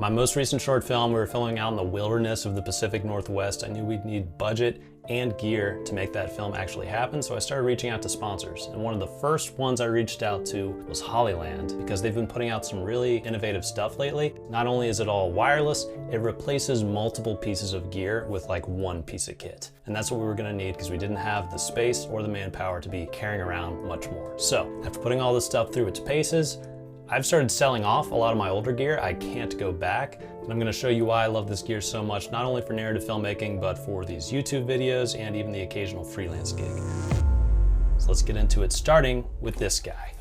My most recent short film, we were filming out in the wilderness of the Pacific Northwest. I knew we'd need budget and gear to make that film actually happen, so I started reaching out to sponsors. And one of the first ones I reached out to was Hollyland, because they've been putting out some really innovative stuff lately. Not only is it all wireless, it replaces multiple pieces of gear with like one piece of kit. And that's what we were gonna need because we didn't have the space or the manpower to be carrying around much more. So after putting all this stuff through its paces, I've started selling off a lot of my older gear. I can't go back, and I'm gonna show you why I love this gear so much, not only for narrative filmmaking, but for these YouTube videos and even the occasional freelance gig. So let's get into it, starting with this guy,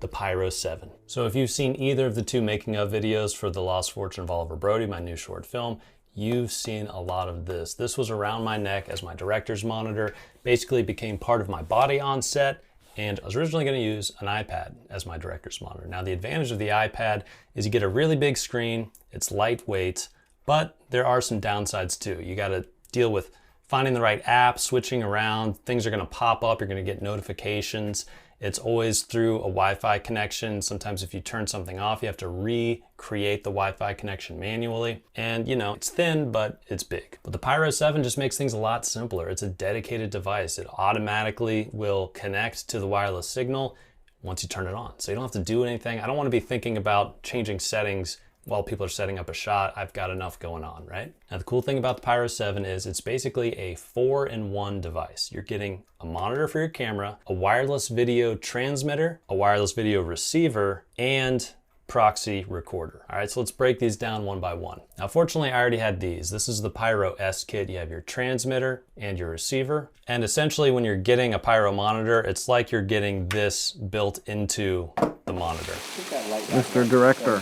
the Pyro 7. So if you've seen either of the two making of videos for The Lost Fortune of Oliver Brody, my new short film, you've seen a lot of this. This was around my neck as my director's monitor, basically became part of my body on set, and I was originally going to use an iPad as my director's monitor. Now the advantage of the iPad is you get a really big screen, it's lightweight, but there are some downsides too. You got to deal with finding the right app, switching around, things are going to pop up, you're going to get notifications. It's always through a Wi-Fi connection. Sometimes if you turn something off, you have to recreate the Wi-Fi connection manually. And you know, it's thin, but it's big. But the Pyro 7 just makes things a lot simpler. It's a dedicated device. It automatically will connect to the wireless signal once you turn it on. So you don't have to do anything. I don't want to be thinking about changing settings while people are setting up a shot. I've got enough going on, right? Now the cool thing about the Pyro 7 is it's basically a 4-in-1 device. You're getting a monitor for your camera, a wireless video transmitter, a wireless video receiver, and proxy recorder. All right, so let's break these down one by one. Now, fortunately, I already had these. This is the Pyro S kit. You have your transmitter and your receiver. And essentially, when you're getting a Pyro monitor, it's like you're getting this built into the monitor. Mr. Director,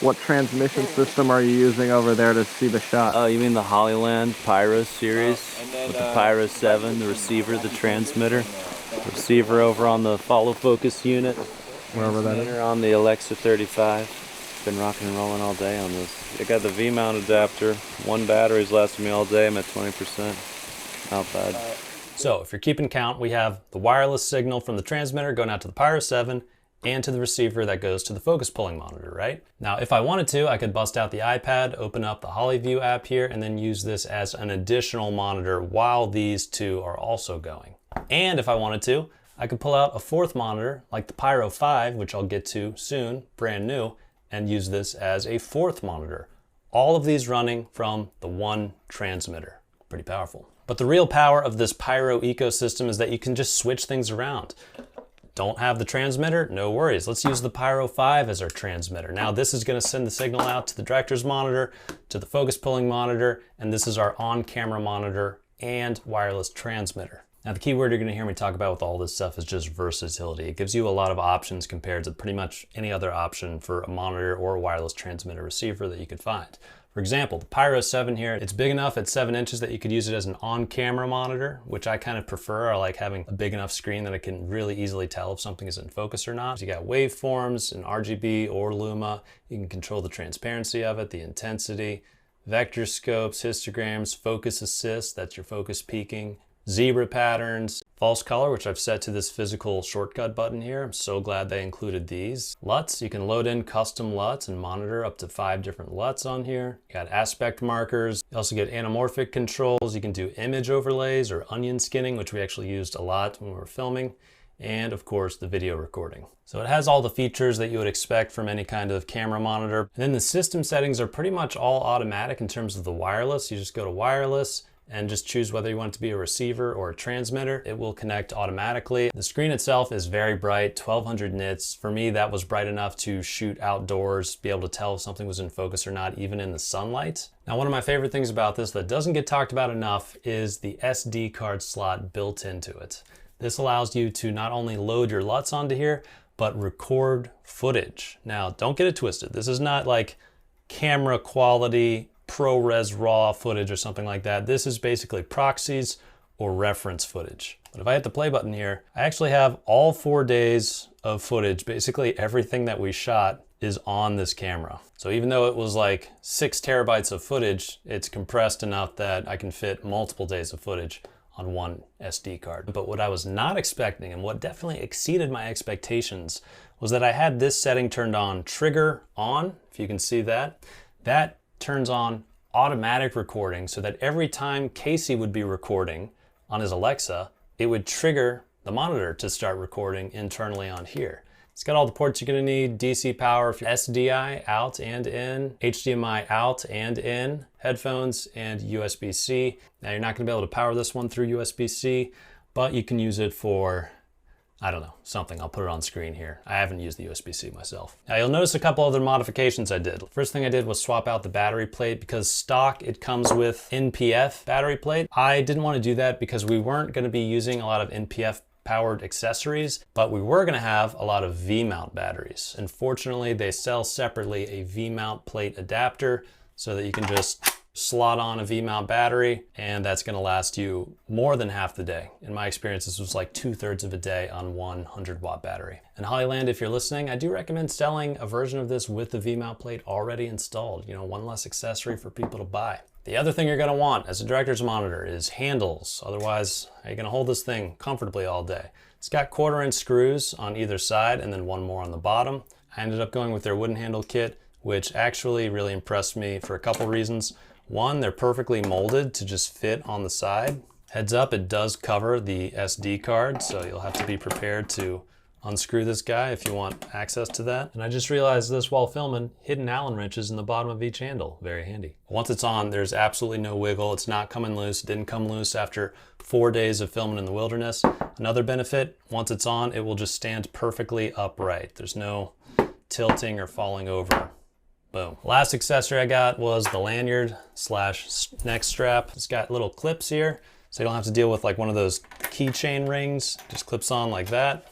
what transmission system are you using over there to see the shot? Oh, you mean the Hollyland Pyro series with the Pyro 7, the receiver, the transmitter, receiver over on the follow focus unit, Wherever that is. on the Alexa 35. Been rocking and rolling all day on this. I got the V-mount adapter. One battery's lasted me all day. I'm at 20%. Not bad. So if you're keeping count, we have the wireless signal from the transmitter going out to the Pyro 7 and to the receiver that goes to the focus pulling monitor, right? Now, if I wanted to, I could bust out the iPad, open up the HollyView app here, and then use this as an additional monitor while these two are also going. And if I wanted to, I could pull out a fourth monitor like the Pyro 5, which I'll get to soon, brand new, and use this as a fourth monitor. All of these running from the one transmitter. Pretty powerful. But the real power of this Pyro ecosystem is that you can just switch things around. Don't have the transmitter? No worries. Let's use the Pyro 5 as our transmitter. Now this is going to send the signal out to the director's monitor, to the focus pulling monitor, and this is our on-camera monitor and wireless transmitter. Now the key word you're going to hear me talk about with all this stuff is just versatility. It gives you a lot of options compared to pretty much any other option for a monitor or a wireless transmitter receiver that you could find. For example, the Pyro 7 here, it's big enough at 7 inches that you could use it as an on-camera monitor, which I kind of prefer. I like having a big enough screen that I can really easily tell if something is in focus or not. So you got waveforms in RGB or Luma. You can control the transparency of it, the intensity, vector scopes, histograms, focus assist, that's your focus peaking, zebra patterns, false color, which I've set to this physical shortcut button here. I'm so glad they included these. LUTs, you can load in custom LUTs and monitor up to 5 different LUTs on here. You got aspect markers. You also get anamorphic controls. You can do image overlays or onion skinning, which we actually used a lot when we were filming. And of course, the video recording. So it has all the features that you would expect from any kind of camera monitor. And then the system settings are pretty much all automatic in terms of the wireless. You just go to wireless and just choose whether you want it to be a receiver or a transmitter. It will connect automatically. The screen itself is very bright, 1200 nits. For me, that was bright enough to shoot outdoors, be able to tell if something was in focus or not, even in the sunlight. Now, one of my favorite things about this that doesn't get talked about enough is the SD card slot built into it. This allows you to not only load your LUTs onto here, but record footage. Now, don't get it twisted. This is not like camera quality, ProRes RAW footage or something like that. This is basically proxies or reference footage. But if I hit the play button here, I actually have all 4 days of footage. Basically everything that we shot is on this camera. So even though it was like 6 terabytes of footage, it's compressed enough that I can fit multiple days of footage on one SD card. But what I was not expecting, and what definitely exceeded my expectations, was that I had this setting turned on trigger on, if you can see that. That turns on automatic recording so that every time Casey would be recording on his Alexa, it would trigger the monitor to start recording internally on here. It's got all the ports you're gonna need, DC power, SDI out and in, HDMI out and in, headphones, and USB-C. Now you're not gonna be able to power this one through USB-C, but you can use it for, I don't know, something. I'll put it on screen here. I haven't used the USB-C myself. Now you'll notice a couple other modifications I did. First thing I did was swap out the battery plate because stock, it comes with NPF battery plate. I didn't want to do that because we weren't gonna be using a lot of NPF powered accessories, but we were gonna have a lot of V-mount batteries. And fortunately, they sell separately a V-mount plate adapter so that you can just slot on a V-mount battery, and that's gonna last you more than half the day. In my experience, this was like 2/3 of a day on 100-watt battery. And Hollyland, if you're listening, I do recommend selling a version of this with the V-mount plate already installed. You know, one less accessory for people to buy. The other thing you're gonna want as a director's monitor is handles. Otherwise, how are you gonna hold this thing comfortably all day? It's got 1/4-inch screws on either side and then one more on the bottom. I ended up going with their wooden handle kit, which actually really impressed me for a couple reasons. One, they're perfectly molded to just fit on the side. Heads up, it does cover the SD card, so you'll have to be prepared to unscrew this guy if you want access to that. And I just realized this while filming, hidden Allen wrenches in the bottom of each handle. Very handy. Once it's on, there's absolutely no wiggle. It's not coming loose. It didn't come loose after 4 days of filming in the wilderness. Another benefit, once it's on, it will just stand perfectly upright. There's no tilting or falling over. Boom. Last accessory I got was the lanyard / neck strap. It's got little clips here, so you don't have to deal with like one of those keychain rings. Just clips on like that,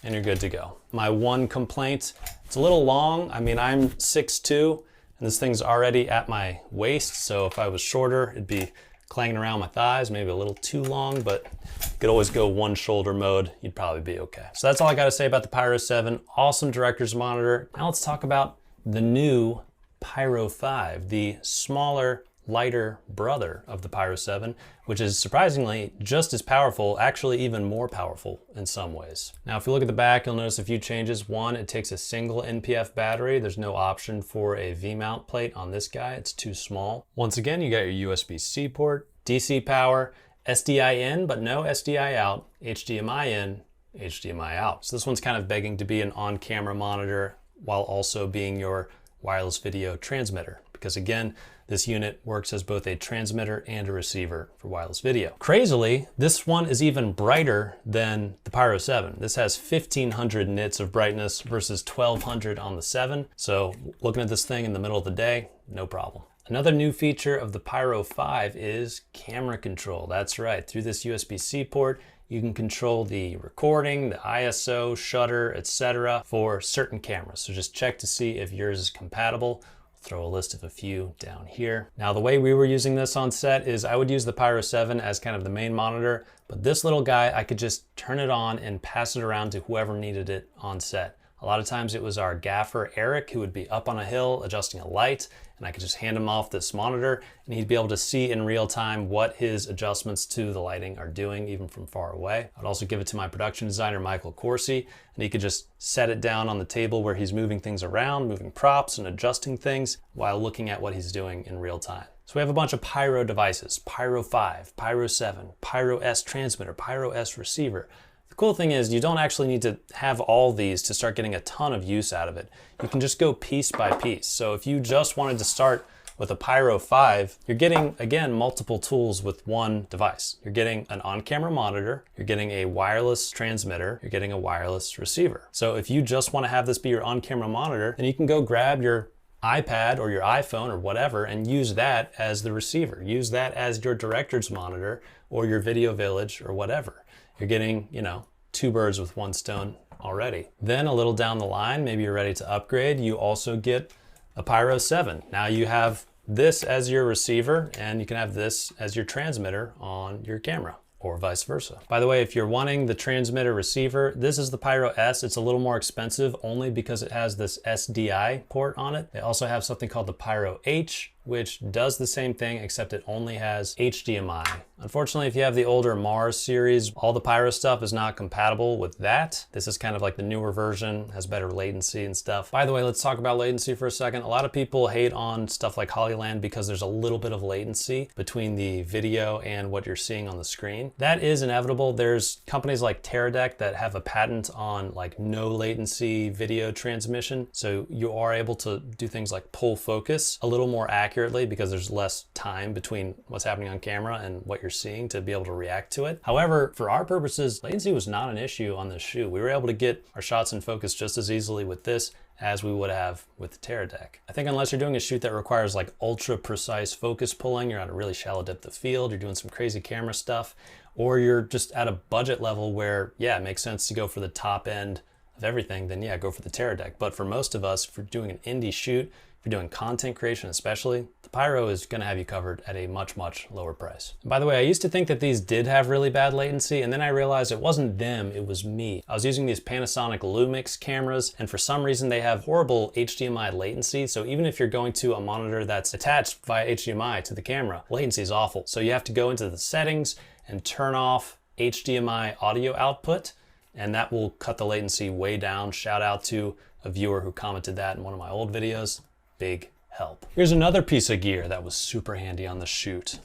and you're good to go. My one complaint, it's a little long. I mean, I'm 6'2", and this thing's already at my waist, so if I was shorter, it'd be clanging around my thighs, maybe a little too long, but you could always go one shoulder mode, you'd probably be okay. So that's all I gotta say about the Pyro 7. Awesome director's monitor. Now let's talk about the new Pyro 5, the smaller, lighter brother of the Pyro 7, which is surprisingly just as powerful, actually even more powerful in some ways. Now, if you look at the back, you'll notice a few changes. One, it takes a single NPF battery. There's no option for a V-mount plate on this guy. It's too small. Once again, you got your USB-C port, DC power, SDI in, but no SDI out, HDMI in, HDMI out. So this one's kind of begging to be an on-camera monitor while also being your wireless video transmitter. Because again, this unit works as both a transmitter and a receiver for wireless video. Crazily, this one is even brighter than the Pyro 7. This has 1500 nits of brightness versus 1200 on the 7. So looking at this thing in the middle of the day, no problem. Another new feature of the Pyro 5 is camera control. That's right, through this USB-C port, you can control the recording, the ISO, shutter, etc. for certain cameras. So just check to see if yours is compatible. Throw a list of a few down here. Now, the way we were using this on set is I would use the Pyro 7 as kind of the main monitor, but this little guy, I could just turn it on and pass it around to whoever needed it on set. A lot of times it was our gaffer, Eric, who would be up on a hill adjusting a light, and I could just hand him off this monitor and he'd be able to see in real time what his adjustments to the lighting are doing, even from far away. I'd also give it to my production designer, Michael Corsi, and he could just set it down on the table where he's moving things around, moving props and adjusting things while looking at what he's doing in real time. So we have a bunch of Pyro devices: Pyro 5, Pyro 7, Pyro S transmitter, Pyro S receiver. The cool thing is you don't actually need to have all these to start getting a ton of use out of it. You can just go piece by piece. So if you just wanted to start with a Pyro 5, you're getting, again, multiple tools with one device. You're getting an on-camera monitor, you're getting a wireless transmitter, you're getting a wireless receiver. So if you just want to have this be your on-camera monitor, then you can go grab your iPad or your iPhone or whatever and use that as the receiver. Use that as your director's monitor or your video village or whatever. You're getting, you know, 2 birds with 1 stone already. Then a little down the line, maybe you're ready to upgrade, you also get a Pyro 7. Now you have this as your receiver and you can have this as your transmitter on your camera, or vice versa. By the way, if you're wanting the transmitter receiver, this is the Pyro S. It's a little more expensive only because it has this SDI port on it. They also have something called the Pyro H, which does the same thing except it only has HDMI. Unfortunately, if you have the older Mars series, all the Pyro stuff is not compatible with that. This is kind of like the newer version, has better latency and stuff. By the way, let's talk about latency for a second. A lot of people hate on stuff like Hollyland because there's a little bit of latency between the video and what you're seeing on the screen. That is inevitable. There's companies like Teradek that have a patent on like no latency video transmission. So you are able to do things like pull focus a little more accurately because there's less time between what's happening on camera and what you're seeing to be able to react to it. However, for our purposes, latency was not an issue on this shoot. We were able to get our shots in focus just as easily with this as we would have with Teradek. I think unless you're doing a shoot that requires like ultra precise focus pulling, you're at a really shallow depth of field, you're doing some crazy camera stuff, or you're just at a budget level where, yeah, it makes sense to go for the top end of everything, then yeah, go for the Teradek. But for most of us, if you're doing an indie shoot, if you're doing content creation especially, the Pyro is gonna have you covered at a much, much lower price. And by the way, I used to think that these did have really bad latency, and then I realized it wasn't them, it was me. I was using these Panasonic Lumix cameras, and for some reason they have horrible HDMI latency, so even if you're going to a monitor that's attached via HDMI to the camera, latency is awful. So you have to go into the settings and turn off HDMI audio output, and that will cut the latency way down. Shout out to a viewer who commented that in one of my old videos. Big help. Here's another piece of gear that was super handy on the shoot.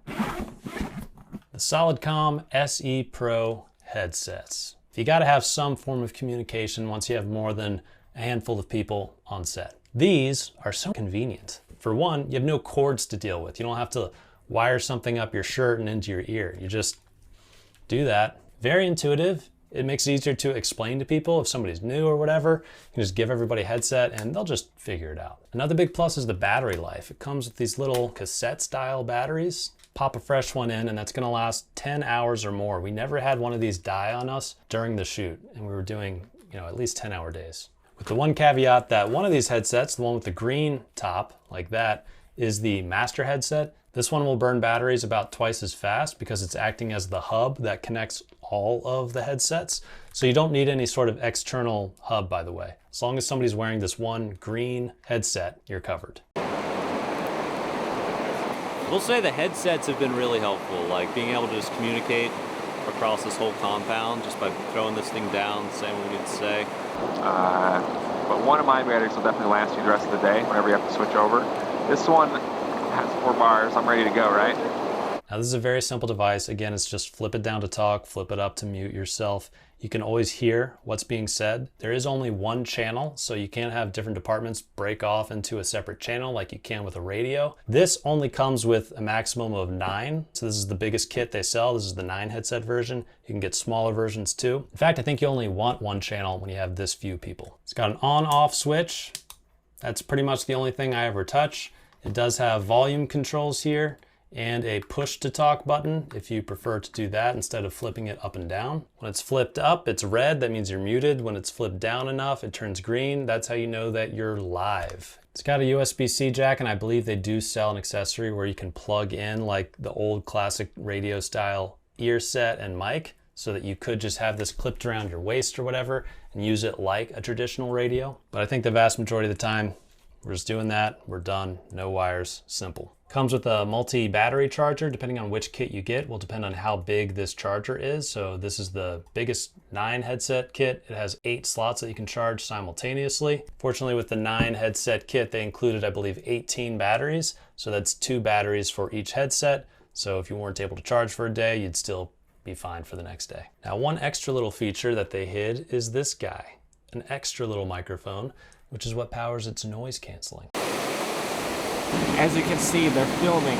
The Solidcom SE Pro headsets. You gotta have some form of communication once you have more than a handful of people on set. These are so convenient. For one, you have no cords to deal with. You don't have to wire something up your shirt and into your ear. You just do that. Very intuitive. It makes it easier to explain to people if somebody's new or whatever. You can just give everybody a headset and they'll just figure it out. Another big plus is the battery life. It comes with these little cassette style batteries. Pop a fresh one in and that's gonna last 10 hours or more. We never had one of these die on us during the shoot, and we were doing, at least 10-hour days. With the one caveat that one of these headsets, the one with the green top like that, is the master headset. This one will burn batteries about twice as fast because it's acting as the hub that connects all of the headsets. So you don't need any sort of external hub, by the way. As long as somebody's wearing this one green headset, you're covered. We'll say the headsets have been really helpful, like being able to just communicate across this whole compound just by throwing this thing down, saying what we need to say. But one of my batteries will definitely last you the rest of the day whenever you have to switch over. This one has 4 bars. I'm ready to go, right? Now this is a very simple device. Again, it's just flip it down to talk, flip it up to mute yourself. You can always hear what's being said. There is only one channel, so you can't have different departments break off into a separate channel like you can with a radio. This only comes with a maximum of 9. So this is the biggest kit they sell. This is the 9 headset version. You can get smaller versions too. In fact, I think you only want one channel when you have this few people. It's got an on-off switch. That's pretty much the only thing I ever touch. It does have volume controls here and a push to talk button if you prefer to do that instead of flipping it up and down. When it's flipped up, it's red. That means you're muted. When it's flipped down enough, it turns green. That's how you know that you're live. It's got a USB-C jack, and I believe they do sell an accessory where you can plug in like the old classic radio style ear set and mic, so that you could just have this clipped around your waist or whatever and use it like a traditional radio. But I think the vast majority of the time, we're just doing that, we're done, no wires, simple. Comes with a multi-battery charger. Depending on which kit you get will depend on how big this charger is. So this is the biggest 9 headset kit. It has 8 slots that you can charge simultaneously. Fortunately, with the 9 headset kit, they included, I believe, 18 batteries. So that's 2 batteries for each headset. So if you weren't able to charge for a day, you'd still be fine for the next day. Now, one extra little feature that they hid is this guy, an extra little microphone, which is what powers its noise canceling. As you can see, they're filming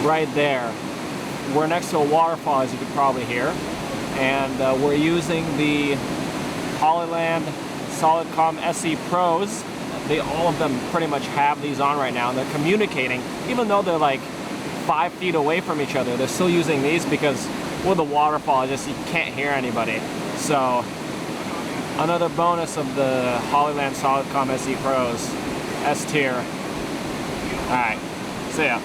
right there. We're next to a waterfall, as you can probably hear, and we're using the Hollyland Solidcom SE Pros. All of them pretty much have these on right now, and they're communicating, even though they're like 5 feet away from each other. They're still using these because with the waterfall, you can't hear anybody. So another bonus of the Hollyland Solidcom SE Pros. S tier. Alright, see ya.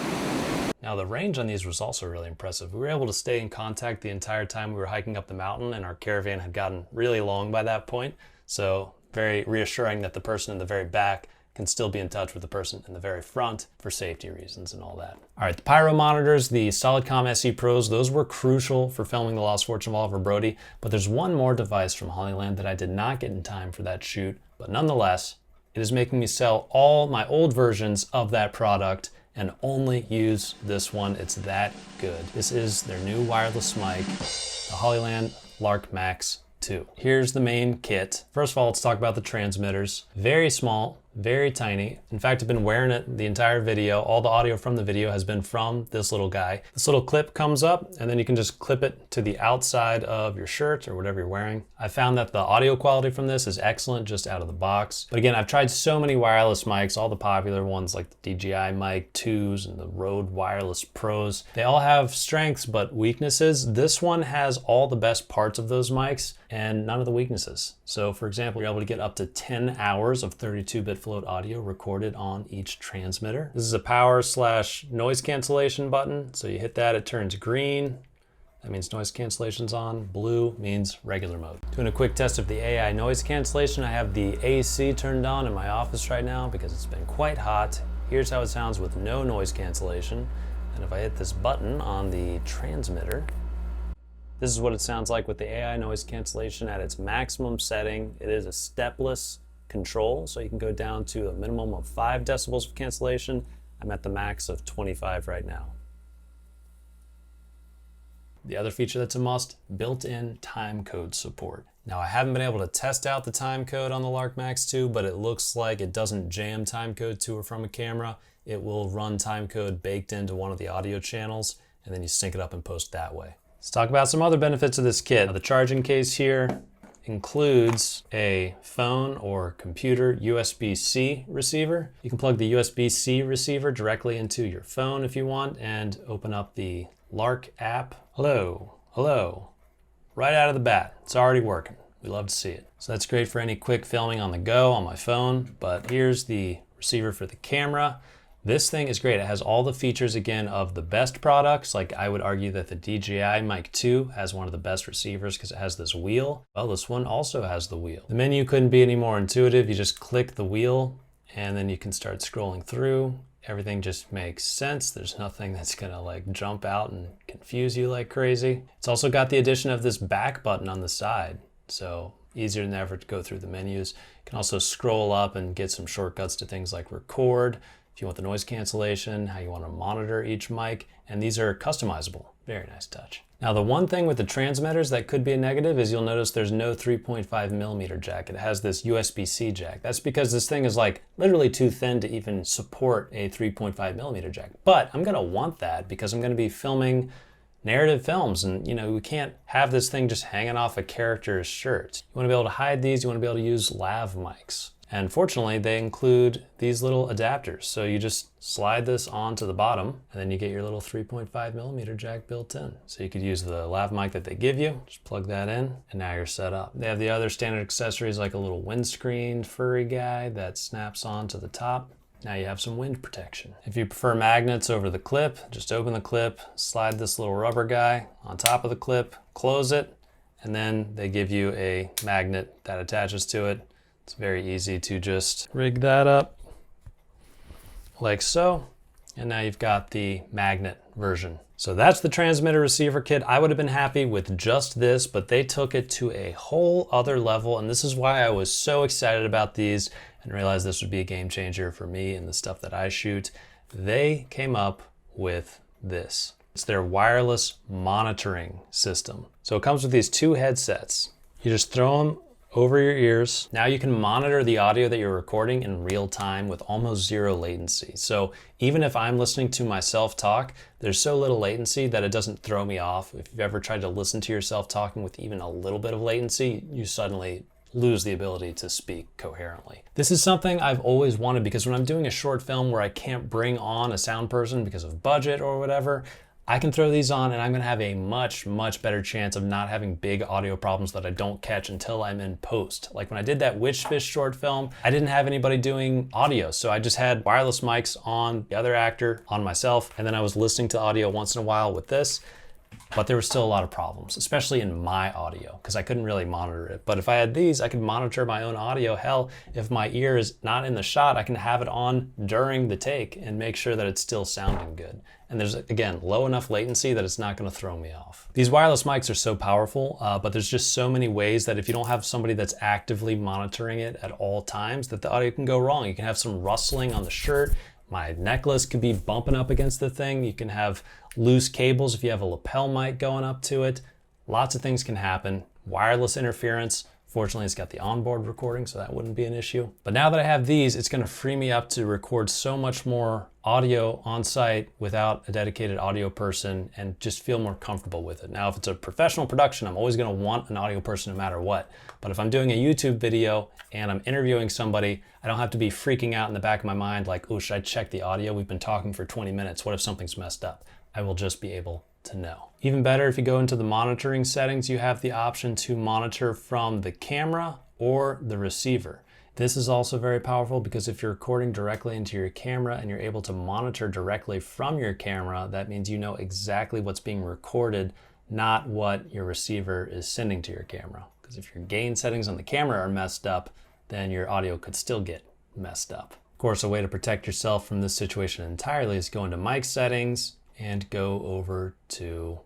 Now the range on these was also really impressive. We were able to stay in contact the entire time we were hiking up the mountain, and our caravan had gotten really long by that point. So very reassuring that the person in the very back can still be in touch with the person in the very front for safety reasons and all that. All right, the Pyro monitors, the Solidcom SE Pros, those were crucial for filming The Lost Fortune of Oliver Brody, but there's one more device from Hollyland that I did not get in time for that shoot, but nonetheless, it is making me sell all my old versions of that product and only use this one. It's that good. This is their new wireless mic, the Hollyland Lark Max 2. Here's the main kit. First of all, let's talk about the transmitters. Very small, very tiny. In fact, I've been wearing it the entire video. All the audio from the video has been from this little guy. This little clip comes up and then you can just clip it to the outside of your shirt or whatever you're wearing. I found that the audio quality from this is excellent just out of the box. But again, I've tried so many wireless mics, all the popular ones like the DJI Mic 2s and the Rode Wireless Pros. They all have strengths but weaknesses. This one has all the best parts of those mics and none of the weaknesses. So for example, you're able to get up to 10 hours of 32-bit float audio recorded on each transmitter. This is a power/noise cancellation button. So you hit that, it turns green. That means noise cancellation's on. Blue means regular mode. Doing a quick test of the AI noise cancellation. I have the AC turned on in my office right now because it's been quite hot. Here's how it sounds with no noise cancellation. And if I hit this button on the transmitter, this is what it sounds like with the AI noise cancellation at its maximum setting. It is a stepless control, so you can go down to a minimum of 5 decibels of cancellation. I'm at the max of 25 right now. The other feature that's a must, built-in time code support. Now I haven't been able to test out the time code on the Lark Max 2, but it looks like it doesn't jam time code to or from a camera. It will run time code baked into one of the audio channels, and then you sync it up in post that way. Let's talk about some other benefits of this kit. Now, the charging case here includes a phone or computer USB-C receiver. You can plug the USB-C receiver directly into your phone if you want and open up the Lark app. Hello, hello. Right out of the bat, it's already working. We love to see it. So that's great for any quick filming on the go on my phone, but here's the receiver for the camera. This thing is great. It has all the features, again, of the best products. Like I would argue that the DJI Mic 2 has one of the best receivers because it has this wheel. Well, this one also has the wheel. The menu couldn't be any more intuitive. You just click the wheel and then you can start scrolling through. Everything just makes sense. There's nothing that's gonna like jump out and confuse you like crazy. It's also got the addition of this back button on the side. So easier than ever to go through the menus. You can also scroll up and get some shortcuts to things like record, if you want the noise cancellation, how you want to monitor each mic, and these are customizable. Very nice touch. Now the one thing with the transmitters that could be a negative is you'll notice there's no 3.5mm jack. It has this USB-C jack. That's because this thing is like literally too thin to even support a 3.5mm jack. But I'm gonna want that because I'm gonna be filming narrative films and we can't have this thing just hanging off a character's shirt. You wanna be able to hide these, you wanna be able to use lav mics. And fortunately, they include these little adapters. So you just slide this onto the bottom and then you get your little 3.5mm jack built in. So you could use the lav mic that they give you, just plug that in, and now you're set up. They have the other standard accessories like a little windscreen furry guy that snaps onto the top. Now you have some wind protection. If you prefer magnets over the clip, just open the clip, slide this little rubber guy on top of the clip, close it, and then they give you a magnet that attaches to it. It's very easy to just rig that up like so, and now you've got the magnet version. So that's the transmitter receiver kit. I would have been happy with just this, but they took it to a whole other level, and this is why I was so excited about these and realized this would be a game changer for me and the stuff that I shoot. They came up with this. It's their wireless monitoring system. So it comes with these 2 headsets. You just throw them over your ears. Now you can monitor the audio that you're recording in real time with almost 0 latency. So even if I'm listening to myself talk, there's so little latency that it doesn't throw me off. If you've ever tried to listen to yourself talking with even a little bit of latency, you suddenly lose the ability to speak coherently. This is something I've always wanted because when I'm doing a short film where I can't bring on a sound person because of budget or whatever, I can throw these on and I'm gonna have a much, much better chance of not having big audio problems that I don't catch until I'm in post. Like when I did that Witchfish short film, I didn't have anybody doing audio. So I just had wireless mics on the other actor, on myself, and then I was listening to audio once in a while with this. but there were still a lot of problems, especially in my audio, because I couldn't really monitor it. But if I had these, I could monitor my own audio. Hell, if my ear is not in the shot, I can have it on during the take and make sure that it's still sounding good. And there's, again, low enough latency that it's not going to throw me off. These wireless mics are so powerful, but there's just so many ways that if you don't have somebody that's actively monitoring it at all times, that the audio can go wrong. You can have some rustling on the shirt. My necklace could be bumping up against the thing. You can have loose cables if you have a lapel mic going up to it. Lots of things can happen. Wireless interference. Fortunately, it's got the onboard recording, so that wouldn't be an issue. But now that I have these, it's gonna free me up to record so much more audio on site without a dedicated audio person and just feel more comfortable with it. Now, if it's a professional production, I'm always gonna want an audio person no matter what. But if I'm doing a YouTube video and I'm interviewing somebody, I don't have to be freaking out in the back of my mind like, oh, should I check the audio? We've been talking for 20 minutes. What if something's messed up? I will just be able to know. Even better, if you go into the monitoring settings, you have the option to monitor from the camera or the receiver. This is also very powerful because if you're recording directly into your camera and you're able to monitor directly from your camera, that means you know exactly what's being recorded, not what your receiver is sending to your camera. Because if your gain settings on the camera are messed up, then your audio could still get messed up. Of course, a way to protect yourself from this situation entirely is go into mic settings and go over to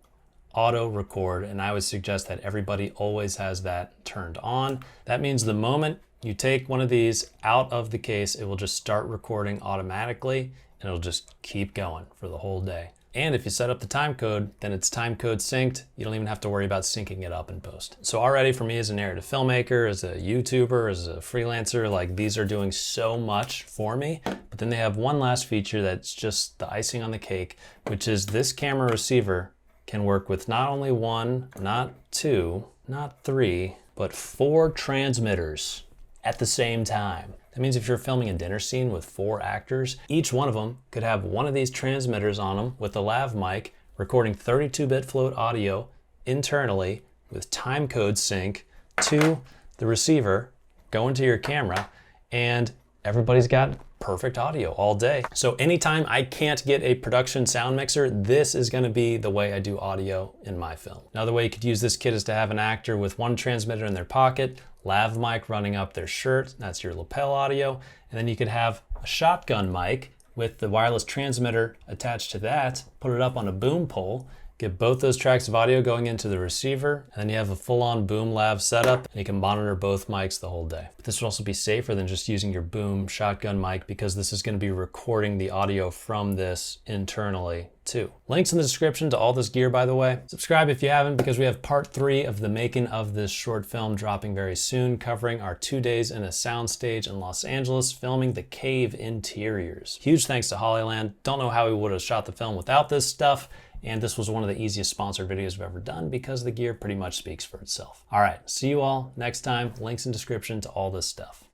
auto record. And I would suggest that everybody always has that turned on. That means the moment you take one of these out of the case, it will just start recording automatically and it'll just keep going for the whole day. And if you set up the time code, then it's time code synced. You don't even have to worry about syncing it up in post. So already for me as a narrative filmmaker, as a YouTuber, as a freelancer, like these are doing so much for me. But then they have one last feature that's just the icing on the cake, which is this camera receiver can work with not only one, not two, not three, but 4 transmitters at the same time. That means if you're filming a dinner scene with 4 actors, each one of them could have one of these transmitters on them with a lav mic recording 32-bit float audio internally with time code sync to the receiver, going to your camera, and everybody's got perfect audio all day. So anytime I can't get a production sound mixer, this is gonna be the way I do audio in my film. Another way you could use this kit is to have an actor with one transmitter in their pocket, lav mic running up their shirt, that's your lapel audio, and then you could have a shotgun mic with the wireless transmitter attached to that, put it up on a boom pole, get both those tracks of audio going into the receiver, and then you have a full-on boom lav setup, and you can monitor both mics the whole day. But this would also be safer than just using your boom shotgun mic because this is going to be recording the audio from this internally too. Links in the description to all this gear, by the way. Subscribe if you haven't, because we have part 3 of the making of this short film dropping very soon, covering our 2 days in a soundstage in Los Angeles filming the cave interiors. Huge thanks to Hollyland. Don't know how we would have shot the film without this stuff. And this was one of the easiest sponsored videos I've ever done because the gear pretty much speaks for itself. All right, see you all next time. Links in description to all this stuff.